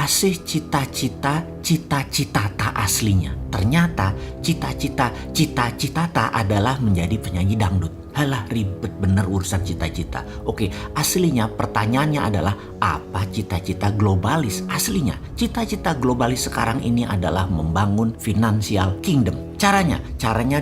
kasih cita-cita tak aslinya. Ternyata cita-cita tak adalah menjadi penyanyi dangdut. Halah, ribet bener urusan cita-cita. Oke, aslinya pertanyaannya adalah apa cita-cita globalis aslinya? Cita-cita globalis sekarang ini adalah membangun financial kingdom. Caranya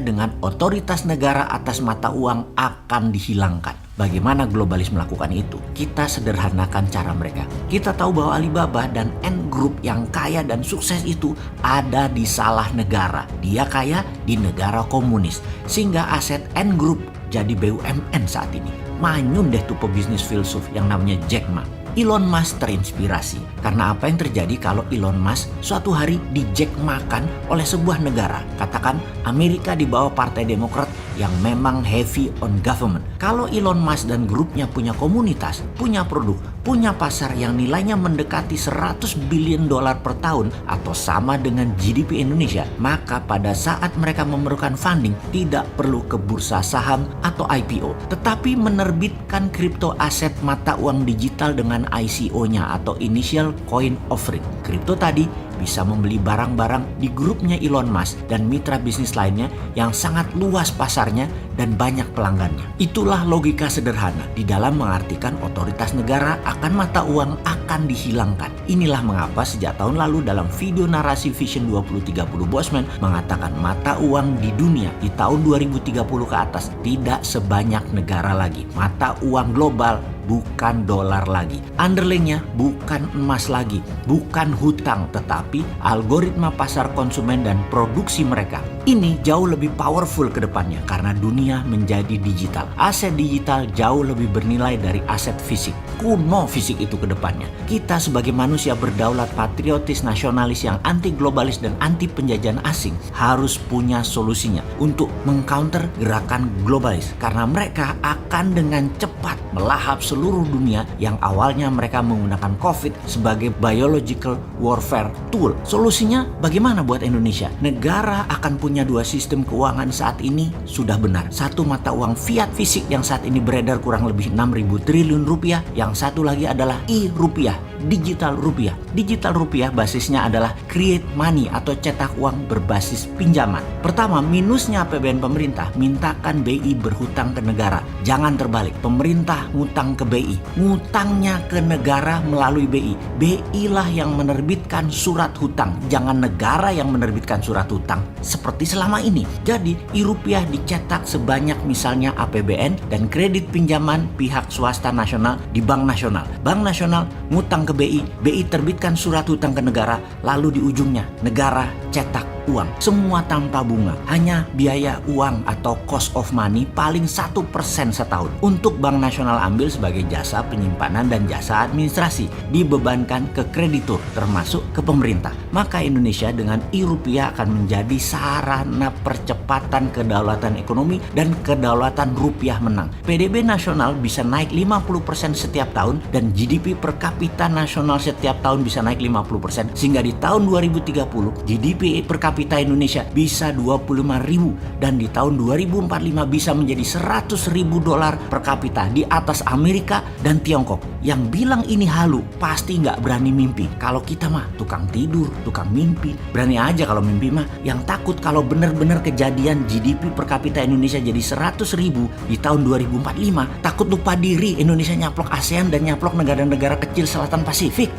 dengan otoritas negara atas mata uang akan dihilangkan. Bagaimana globalis melakukan itu? Kita sederhanakan cara mereka. Kita tahu bahwa Alibaba dan Ant Group yang kaya dan sukses itu ada di salah negara. Dia kaya di negara komunis. Sehingga aset Ant Group jadi BUMN saat ini. Manyun deh tuh pebisnis filsuf yang namanya Jack Ma. Elon Musk terinspirasi karena apa yang terjadi kalau Elon Musk suatu hari di-jack makan oleh sebuah negara. Katakan Amerika di bawah Partai Demokrat yang memang heavy on government. Kalau Elon Musk dan grupnya punya komunitas, punya produk, punya pasar yang nilainya mendekati 100 billion dolar per tahun atau sama dengan GDP Indonesia, maka pada saat mereka memerlukan funding tidak perlu ke bursa saham atau IPO, tetapi menerbitkan kripto aset mata uang digital dengan ICO-nya atau Initial Coin Offering. Kripto tadi bisa membeli barang-barang di grupnya Elon Musk dan mitra bisnis lainnya yang sangat luas pasarnya dan banyak pelanggannya. Itulah logika sederhana di dalam mengartikan otoritas negara akan mata uang akan dihilangkan. Inilah mengapa sejak tahun lalu dalam video narasi Vision 2030 Bosman mengatakan mata uang di dunia di tahun 2030 ke atas tidak sebanyak negara lagi. Mata uang global bukan dolar lagi. Underlyingnya bukan emas lagi, bukan hutang, tetapi algoritma pasar konsumen dan produksi mereka. Ini jauh lebih powerful ke depannya karena dunia menjadi digital. Aset digital jauh lebih bernilai dari aset fisik. Kuno fisik itu ke depannya. Kita sebagai manusia berdaulat, patriotis, nasionalis yang anti globalis dan anti penjajahan asing harus punya solusinya untuk mengcounter gerakan globalis karena mereka akan dengan cepat melahap seluruh dunia yang awalnya mereka menggunakan COVID sebagai biological warfare tool. Solusinya bagaimana buat Indonesia? Negara akan punya dua sistem keuangan saat ini sudah benar. Satu mata uang fiat fisik yang saat ini beredar kurang lebih 6.000 triliun rupiah. Yang satu lagi adalah e-rupiah, digital rupiah. Digital rupiah basisnya adalah create money atau cetak uang berbasis pinjaman. Pertama, minusnya APBN pemerintah, mintakan BI berhutang ke negara. Jangan terbalik, pemerintah ngutang ke BI, ngutangnya ke negara melalui BI. BI lah yang menerbitkan surat hutang, jangan negara yang menerbitkan surat hutang seperti selama ini. Jadi e-rupiah dicetak sebanyak misalnya APBN dan kredit pinjaman pihak swasta nasional di Bank Nasional. Bank Nasional ngutang ke BI, BI terbitkan surat hutang ke negara, lalu di ujungnya negara cetak uang. Semua tanpa bunga, hanya biaya uang atau cost of money paling 1% setahun. Untuk Bank Nasional ambil sebagai jasa penyimpanan dan jasa administrasi, dibebankan ke kreditur termasuk ke pemerintah. Maka Indonesia dengan e-rupiah akan menjadi sarana percepatan kedaulatan ekonomi dan kedaulatan rupiah menang. PDB nasional bisa naik 50% setiap tahun dan GDP per kapita nasional setiap tahun bisa naik 50%, sehingga di tahun 2030 GDP per kapita Indonesia bisa 25.000 dan di tahun 2045 bisa menjadi 100.000 dolar per kapita di atas Amerika dan Tiongkok. Yang bilang ini halu pasti nggak berani mimpi. Kalau kita mah tukang tidur, tukang mimpi. Berani aja kalau mimpi mah. Yang takut kalau benar-benar kejadian GDP per kapita Indonesia jadi 100.000 di tahun 2045, takut lupa diri Indonesia nyaplok ASEAN dan nyaplok negara-negara kecil Selatan Pasifik.